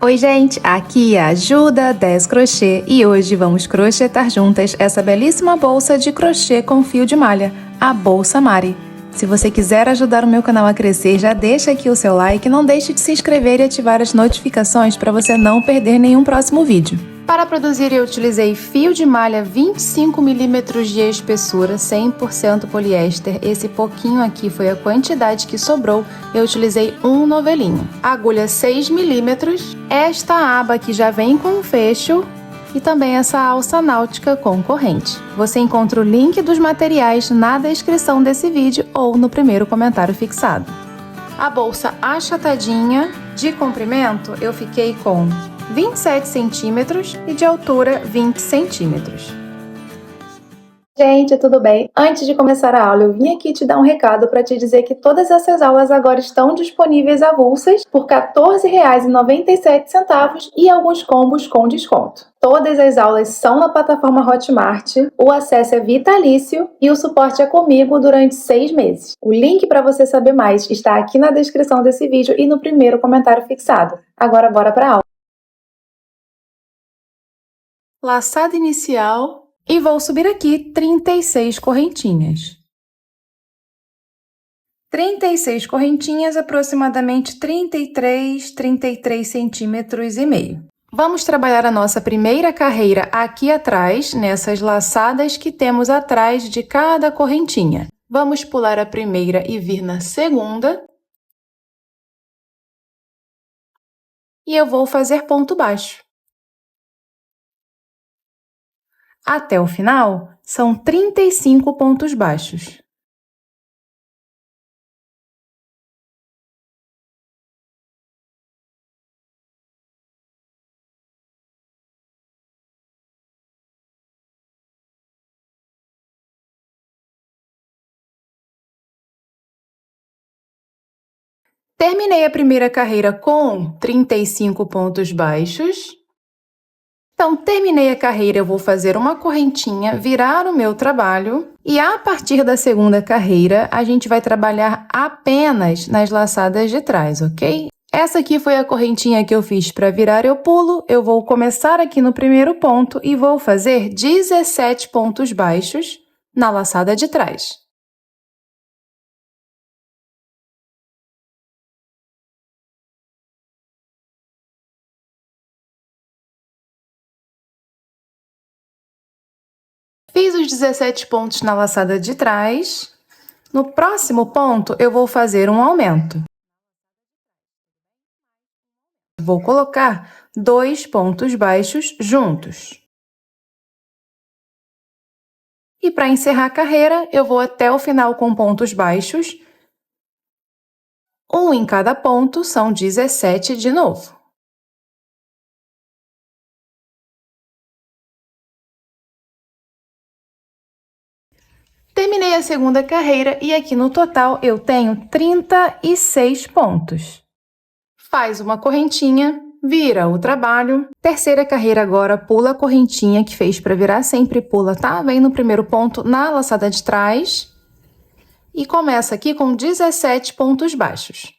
Oi gente, aqui é a Ju da 10 Crochê e hoje vamos crochetar juntas essa belíssima bolsa de crochê com fio de malha, a Bolsa Mari. Se você quiser ajudar o meu canal a crescer, já deixa aqui o seu like e não deixe de se inscrever e ativar as notificações para você não perder nenhum próximo vídeo. Para produzir eu utilizei fio de malha 25 mm de espessura, 100% poliéster. Esse pouquinho aqui foi a quantidade que sobrou, eu utilizei um novelinho. Agulha 6 mm, esta aba aqui já vem com um fecho e também essa alça náutica com corrente. Você encontra o link dos materiais na descrição desse vídeo ou no primeiro comentário fixado. A bolsa achatadinha, de comprimento eu fiquei com 27 centímetros e de altura 20 centímetros. Gente, tudo bem? Antes de começar a aula, eu vim aqui te dar um recado para te dizer que todas essas aulas agora estão disponíveis avulsas por R$ 14,97 e alguns combos com desconto. Todas as aulas são na plataforma Hotmart, o acesso é vitalício e o suporte é comigo durante 6 meses. O link para você saber mais está aqui na descrição desse vídeo e no primeiro comentário fixado. Agora bora para a aula. Laçada inicial e vou subir aqui 36 correntinhas. 36 correntinhas, aproximadamente 33 centímetros e meio. Vamos trabalhar a nossa primeira carreira aqui atrás, nessas laçadas que temos atrás de cada correntinha. Vamos pular a primeira e vir na segunda. E eu vou fazer ponto baixo. Até o final, são 35 pontos baixos. Terminei a primeira carreira com 35 pontos baixos. Então, terminei a carreira, eu vou fazer uma correntinha, virar o meu trabalho e a partir da segunda carreira, a gente vai trabalhar apenas nas laçadas de trás, ok? Essa aqui foi a correntinha que eu fiz para virar, eu pulo, eu vou começar aqui no primeiro ponto e vou fazer 17 pontos baixos na laçada de trás. Fiz os 17 pontos na laçada de trás. No próximo ponto, eu vou fazer um aumento. Vou colocar 2 pontos baixos juntos. E para encerrar a carreira, eu vou até o final com pontos baixos. Um em cada ponto, são 17 de novo. Terminei a segunda carreira e aqui no total eu tenho 36 pontos. Faz uma correntinha, vira o trabalho. Terceira carreira agora, pula a correntinha que fez para virar, sempre pula, tá? Vem no primeiro ponto na laçada de trás e começa aqui com 17 pontos baixos.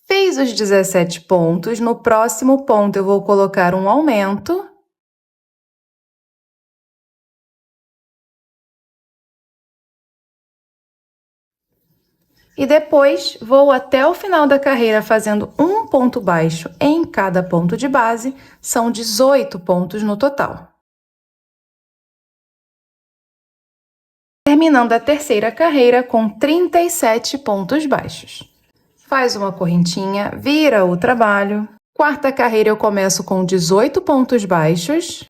Fiz os 17 pontos, no próximo ponto eu vou colocar um aumento. E depois vou até o final da carreira fazendo um ponto baixo em cada ponto de base, são 18 pontos no total. Terminando a terceira carreira com 37 pontos baixos. Faz uma correntinha, vira o trabalho. Quarta carreira eu começo com 18 pontos baixos.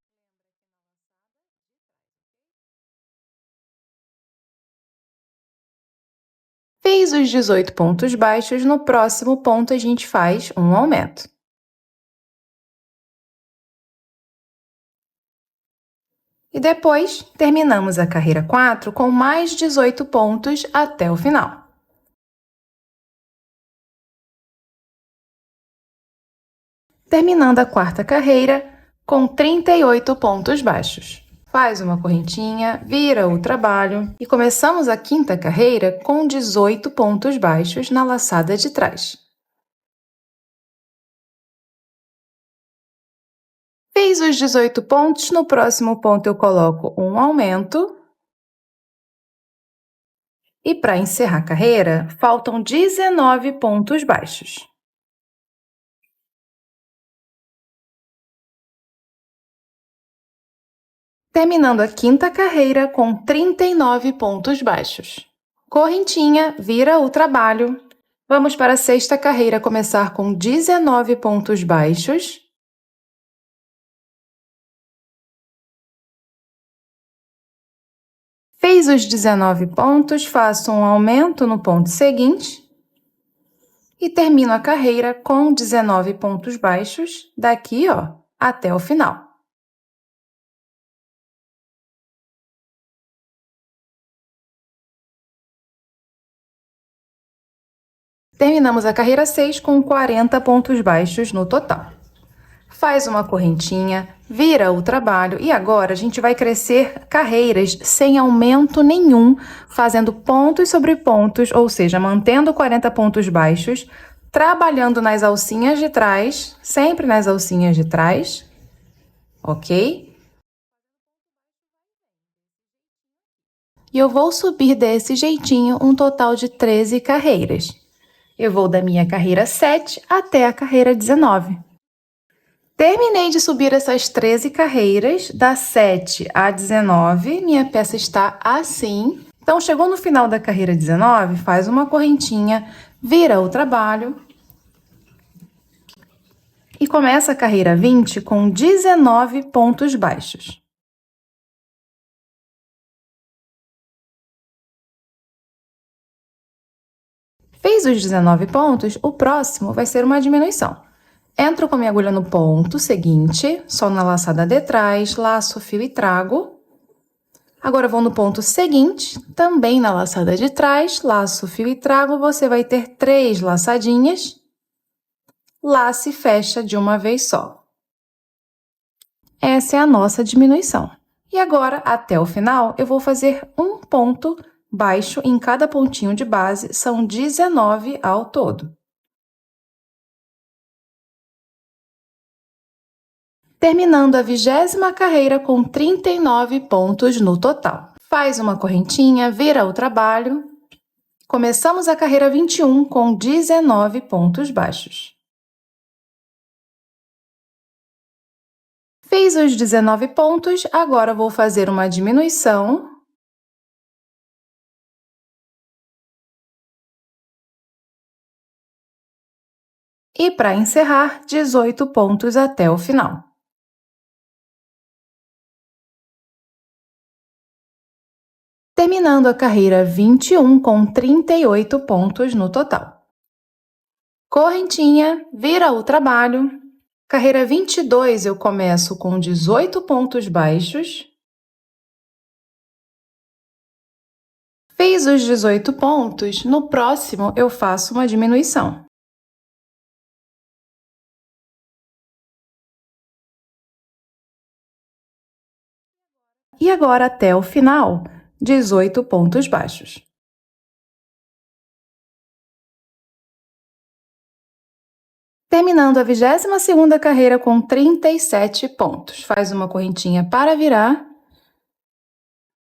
Fiz os 18 pontos baixos, no próximo ponto a gente faz um aumento. E depois, terminamos a carreira 4 com mais 18 pontos até o final. Terminando a quarta carreira com 38 pontos baixos. Faz uma correntinha, vira o trabalho e começamos a quinta carreira com 18 pontos baixos na laçada de trás. Fiz os 18 pontos, no próximo ponto eu coloco um aumento. E para encerrar a carreira, faltam 19 pontos baixos. Terminando a quinta carreira com 39 pontos baixos. Correntinha, vira o trabalho. Vamos para a sexta carreira começar com 19 pontos baixos. Fez os 19 pontos, faço um aumento no ponto seguinte e termino a carreira com 19 pontos baixos, daqui, ó, até o final. Terminamos a carreira 6 com 40 pontos baixos no total. Faz uma correntinha, vira o trabalho e agora a gente vai crescer carreiras sem aumento nenhum, fazendo pontos sobre pontos, ou seja, mantendo 40 pontos baixos, trabalhando nas alcinhas de trás, sempre nas alcinhas de trás, ok? E eu vou subir desse jeitinho um total de 13 carreiras. Eu vou da minha carreira 7 até a carreira 19. Terminei de subir essas 13 carreiras, da 7 a 19, minha peça está assim. Então, chegou no final da carreira 19, faz uma correntinha, vira o trabalho e começa a carreira 20 com 19 pontos baixos. Fez os 19 pontos, o próximo vai ser uma diminuição. Entro com minha agulha no ponto seguinte, só na laçada de trás, laço o fio e trago. Agora, vou no ponto seguinte, também na laçada de trás, laço o fio e trago, você vai ter 3 laçadinhas, laça e fecha de uma vez só. Essa é a nossa diminuição. E agora, até o final, eu vou fazer um ponto baixo em cada pontinho de base, são 19 ao todo. Terminando a 20ª carreira com 39 pontos no total. Faz uma correntinha, vira o trabalho. Começamos a carreira 21 com 19 pontos baixos. Fiz os 19 pontos, agora vou fazer uma diminuição. E para encerrar, 18 pontos até o final. Terminando a carreira 21 com 38 pontos no total. Correntinha, vira o trabalho. Carreira 22 eu começo com 18 pontos baixos. Fiz os 18 pontos, no próximo eu faço uma diminuição. E agora, até o final, 18 pontos baixos. Terminando a 22ª carreira com 37 pontos. Faz uma correntinha para virar.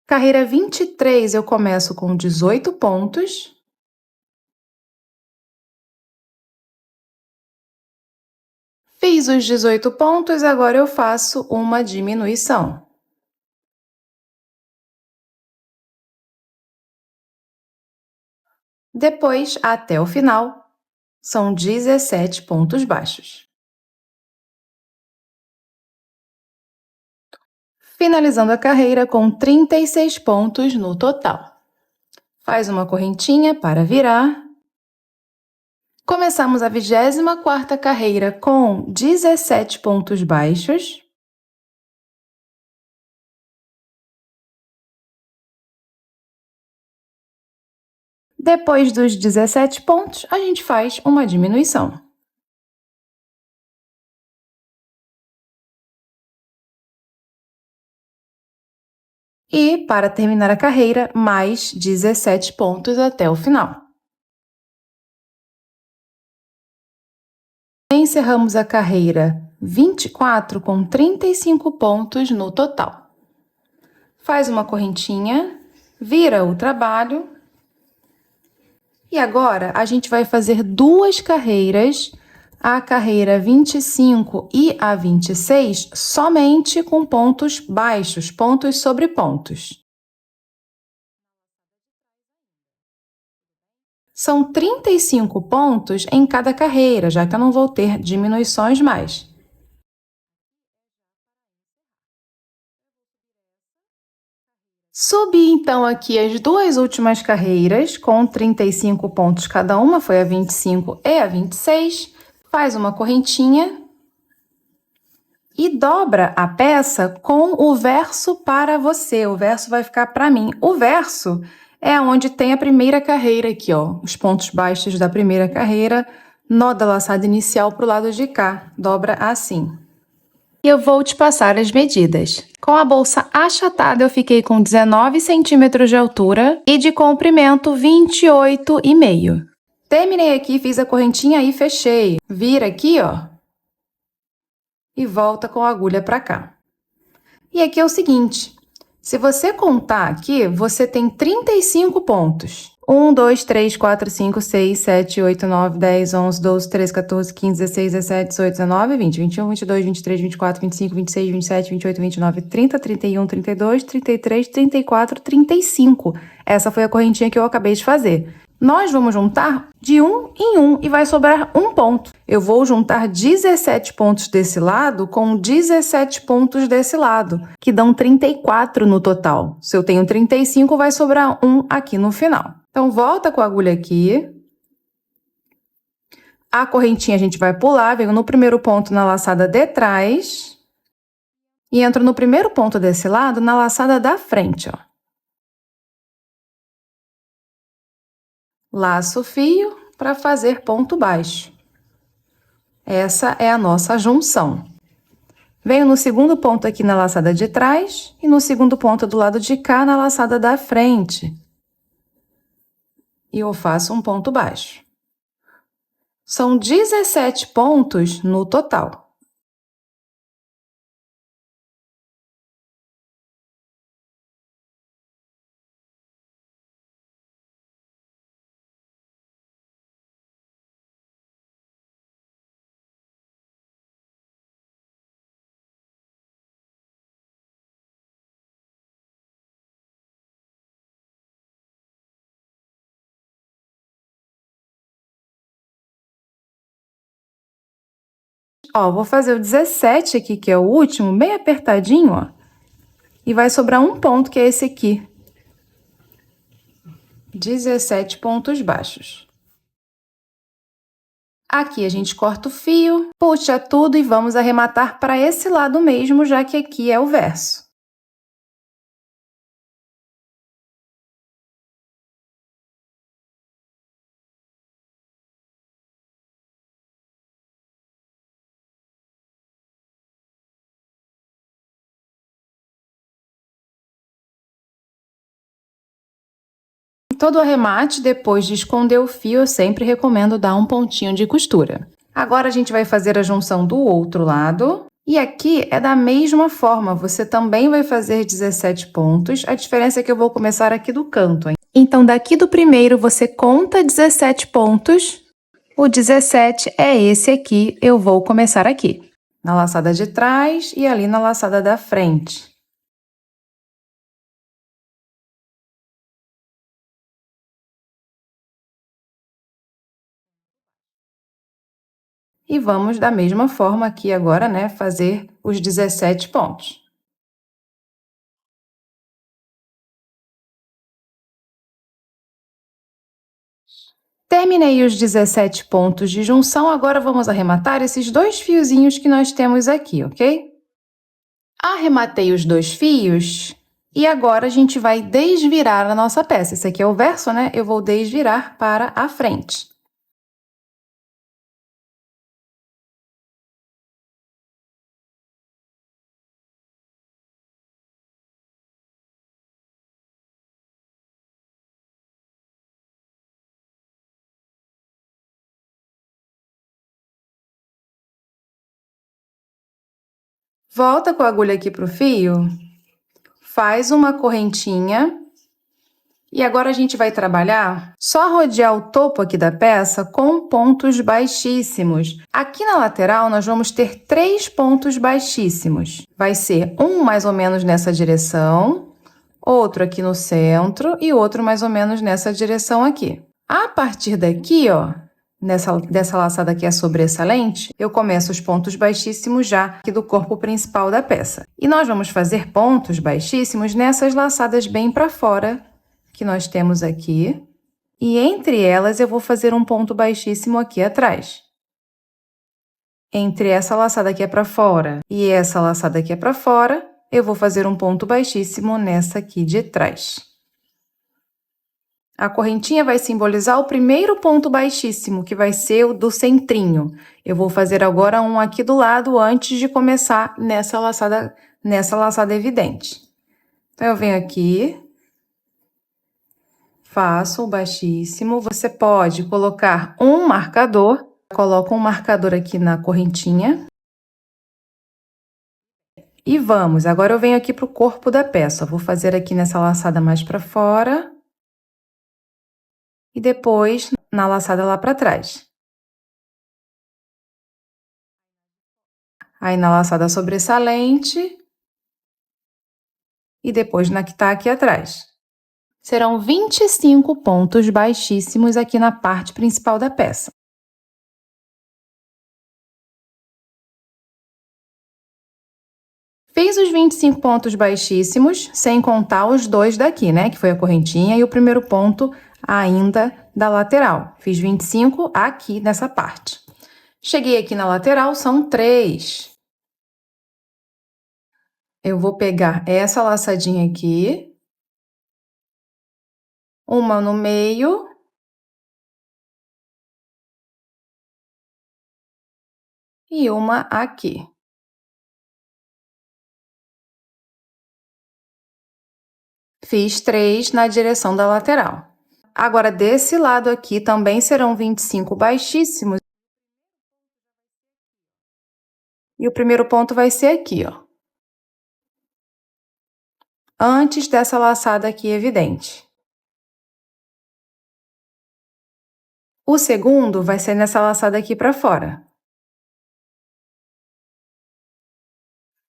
Carreira 23 eu começo com 18 pontos. Fiz os 18 pontos, agora eu faço uma diminuição. Depois, até o final, são 17 pontos baixos. Finalizando a carreira com 36 pontos no total. Faz uma correntinha para virar. Começamos a 24ª carreira com 17 pontos baixos. Depois dos 17 pontos, a gente faz uma diminuição. E, para terminar a carreira, mais 17 pontos até o final. Encerramos a carreira 24 com 35 pontos no total. Faz uma correntinha, vira o trabalho. E agora, a gente vai fazer duas carreiras, a carreira 25 e a 26, somente com pontos baixos, pontos sobre pontos. São 35 pontos em cada carreira, já que eu não vou ter diminuições mais. Subi, então, aqui as duas últimas carreiras, com 35 pontos cada uma, foi a 25 e a 26. Faz uma correntinha e dobra a peça com o verso para você. O verso vai ficar para mim. O verso é onde tem a primeira carreira aqui, ó. Os pontos baixos da primeira carreira, nó da laçada inicial para o lado de cá. Dobra assim. E eu vou te passar as medidas. Com a bolsa achatada, eu fiquei com 19 centímetros de altura e de comprimento 28,5. Terminei aqui, fiz a correntinha e fechei. Vira aqui, ó, e volta com a agulha para cá. E aqui é o seguinte, se você contar aqui, você tem 35 pontos. 1, 2, 3, 4, 5, 6, 7, 8, 9, 10, 11, 12, 13, 14, 15, 16, 17, 18, 19, 20, 21, 22, 23, 24, 25, 26, 27, 28, 29, 30, 31, 32, 33, 34, 35. Essa foi a correntinha que eu acabei de fazer. Nós vamos juntar de um em um e vai sobrar um ponto. Eu vou juntar 17 pontos desse lado com 17 pontos desse lado, que dão 34 no total. Se eu tenho 35, vai sobrar um aqui no final. Então, volta com a agulha aqui. A correntinha a gente vai pular, venho no primeiro ponto na laçada de trás e entro no primeiro ponto desse lado na laçada da frente, ó. Laço o fio para fazer ponto baixo. Essa é a nossa junção. Venho no segundo ponto aqui na laçada de trás e no segundo ponto do lado de cá na laçada da frente. E eu faço um ponto baixo. São 17 pontos no total. Ó, vou fazer o 17 aqui, que é o último, bem apertadinho, ó. E vai sobrar um ponto, que é esse aqui. 17 pontos baixos. Aqui a gente corta o fio, puxa tudo e vamos arrematar para esse lado mesmo, já que aqui é o verso. Todo arremate, depois de esconder o fio, eu sempre recomendo dar um pontinho de costura. Agora a gente vai fazer a junção do outro lado. E aqui é da mesma forma, você também vai fazer 17 pontos. A diferença é que eu vou começar aqui do canto, hein? Então, daqui do primeiro, você conta 17 pontos. O 17 é esse aqui, eu vou começar aqui. Na laçada de trás e ali na laçada da frente. E vamos da mesma forma aqui agora, né, fazer os 17 pontos. Terminei os 17 pontos de junção, agora vamos arrematar esses dois fiozinhos que nós temos aqui, ok? Arrematei os dois fios e agora a gente vai desvirar a nossa peça. Esse aqui é o verso, né? Eu vou desvirar para a frente. Volta com a agulha aqui pro fio, faz uma correntinha. E agora a gente vai trabalhar só rodear o topo aqui da peça com pontos baixíssimos. Aqui na lateral, nós vamos ter 3 pontos baixíssimos. Vai ser um mais ou menos nessa direção, outro aqui no centro e outro mais ou menos nessa direção aqui. A partir daqui, ó, dessa laçada aqui a sobressalente, eu começo os pontos baixíssimos já aqui do corpo principal da peça. E nós vamos fazer pontos baixíssimos nessas laçadas bem para fora, que nós temos aqui, e entre elas eu vou fazer um ponto baixíssimo aqui atrás. Entre essa laçada aqui para fora e essa laçada aqui para fora, eu vou fazer um ponto baixíssimo nessa aqui de trás. A correntinha vai simbolizar o primeiro ponto baixíssimo, que vai ser o do centrinho. Eu vou fazer agora um aqui do lado antes de começar nessa laçada evidente. Então, eu venho aqui, faço o baixíssimo. Você pode colocar um marcador. Coloco um marcador aqui na correntinha. E vamos. Agora eu venho aqui pro corpo da peça. Vou fazer aqui nessa laçada mais para fora. E depois na laçada lá para trás. Aí na laçada sobressalente. E depois na que tá aqui atrás. Serão 25 pontos baixíssimos aqui na parte principal da peça. Fiz os 25 pontos baixíssimos, sem contar os dois daqui, né? Que foi a correntinha e o primeiro ponto ainda da lateral. Fiz 25 aqui nessa parte. Cheguei aqui na lateral, são 3. Eu vou pegar essa laçadinha aqui, uma no meio e uma aqui. Fiz 3 na direção da lateral. Agora, desse lado aqui também serão 25 baixíssimos. E o primeiro ponto vai ser aqui, ó. Antes dessa laçada aqui evidente. O segundo vai ser nessa laçada aqui para fora.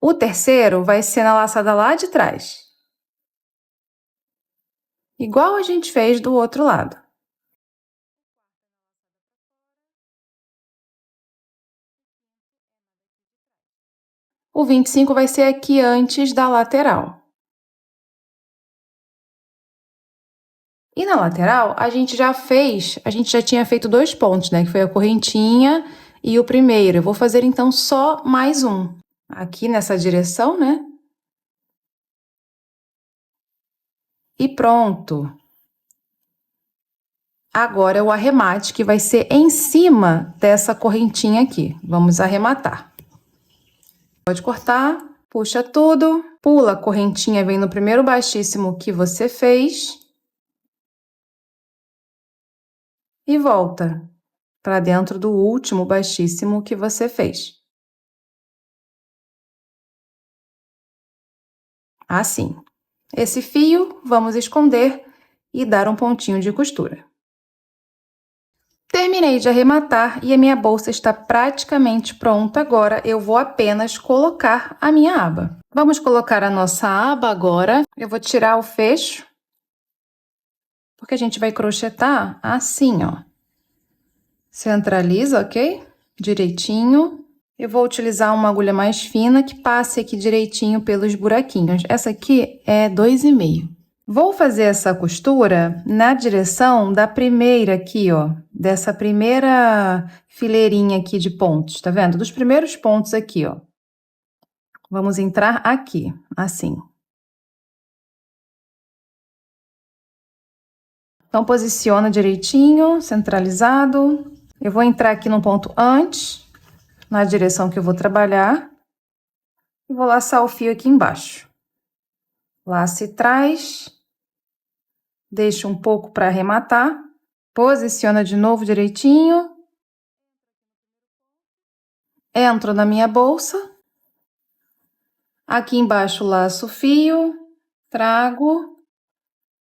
O terceiro vai ser na laçada lá de trás. Igual a gente fez do outro lado. O 25 vai ser aqui antes da lateral. E na lateral, a gente já tinha feito 2 pontos, né? Que foi a correntinha e o primeiro. Eu vou fazer, então, só mais um. Aqui nessa direção, né? E pronto. Agora, o arremate, que vai ser em cima dessa correntinha aqui. Vamos arrematar. Pode cortar, puxa tudo, pula a correntinha, vem no primeiro baixíssimo que você fez. E volta para dentro do último baixíssimo que você fez. Assim. Esse fio, vamos esconder e dar um pontinho de costura. Terminei de arrematar e a minha bolsa está praticamente pronta. Agora, eu vou apenas colocar a minha aba. Vamos colocar a nossa aba agora. Eu vou tirar o fecho, porque a gente vai crochetar assim, ó. Centraliza, ok? Direitinho. Eu vou utilizar uma agulha mais fina que passe aqui direitinho pelos buraquinhos. Essa aqui é 2,5. Vou fazer essa costura na direção da primeira aqui, ó. Dessa primeira fileirinha aqui de pontos, tá vendo? Dos primeiros pontos aqui, ó. Vamos entrar aqui, assim. Então, posiciona direitinho, centralizado. Eu vou entrar aqui no ponto antes, na direção que eu vou trabalhar, e vou laçar o fio aqui embaixo. Laça e traz, deixa um pouco para arrematar, posiciona de novo direitinho, entro na minha bolsa, Aqui embaixo laço o fio, trago,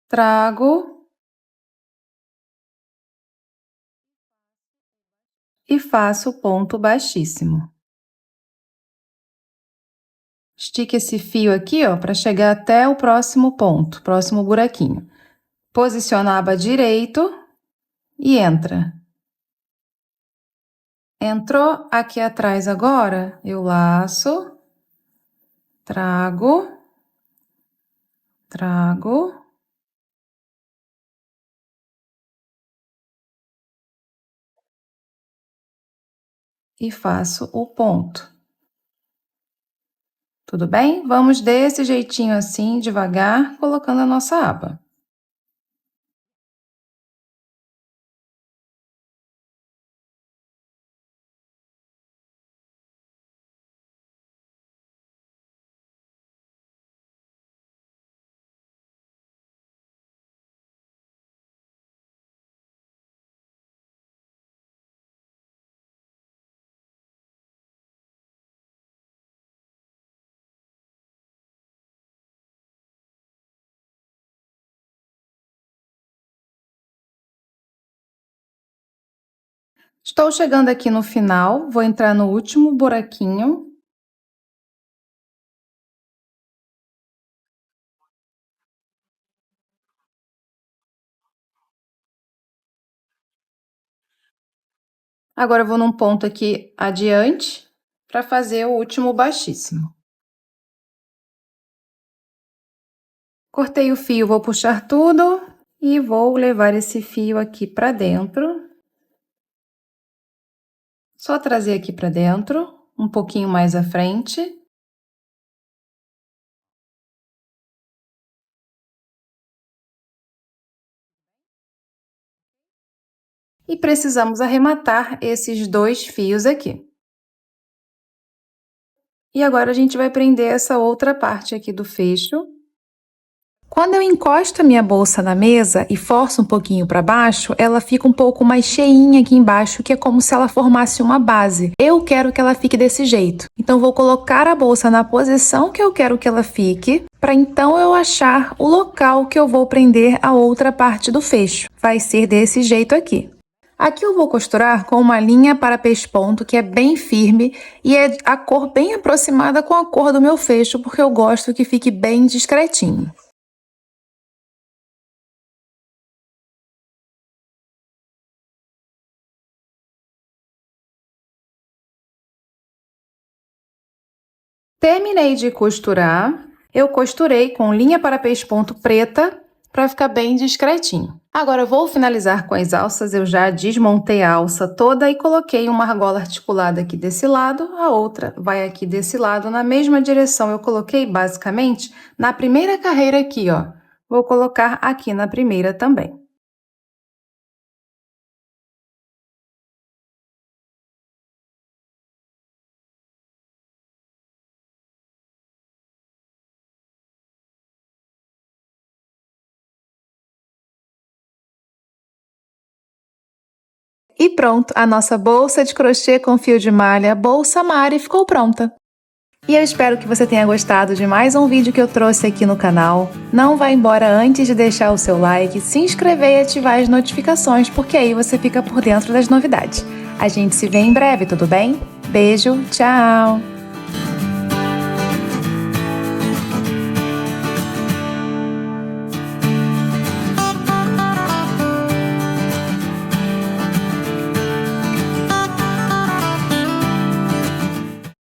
trago e faço ponto baixíssimo. Estique esse fio aqui, ó, para chegar até o próximo ponto, próximo buraquinho. Posiciona a aba direito e entra. Entrou aqui atrás agora, eu laço, trago, trago e faço o ponto. Tudo bem? Vamos desse jeitinho assim, devagar, colocando a nossa aba. Estou chegando aqui no final, vou entrar no último buraquinho. Agora eu vou num ponto aqui adiante para fazer o último baixíssimo. Cortei o fio, vou puxar tudo e vou levar esse fio aqui para dentro. Só trazer aqui para dentro, um pouquinho mais à frente. E precisamos arrematar esses dois fios aqui. E agora a gente vai prender essa outra parte aqui do fecho. Quando eu encosto a minha bolsa na mesa e forço um pouquinho para baixo, ela fica um pouco mais cheinha aqui embaixo, que é como se ela formasse uma base. Eu quero que ela fique desse jeito. Então, vou colocar a bolsa na posição que eu quero que ela fique, para então eu achar o local que eu vou prender a outra parte do fecho. Vai ser desse jeito aqui. Aqui eu vou costurar com uma linha para pesponto que é bem firme e é a cor bem aproximada com a cor do meu fecho, porque eu gosto que fique bem discretinho. Terminei de costurar, eu costurei com linha para pesponto preta para ficar bem discretinho. Agora eu vou finalizar com as alças, eu já desmontei a alça toda e coloquei uma argola articulada aqui desse lado, a outra vai aqui desse lado, na mesma direção. Eu coloquei basicamente na primeira carreira aqui, ó. Vou colocar aqui na primeira também. E pronto, a nossa bolsa de crochê com fio de malha, Bolsa Mari, ficou pronta. E eu espero que você tenha gostado de mais um vídeo que eu trouxe aqui no canal. Não vá embora antes de deixar o seu like, se inscrever e ativar as notificações, porque aí você fica por dentro das novidades. A gente se vê em breve, tudo bem? Beijo, tchau!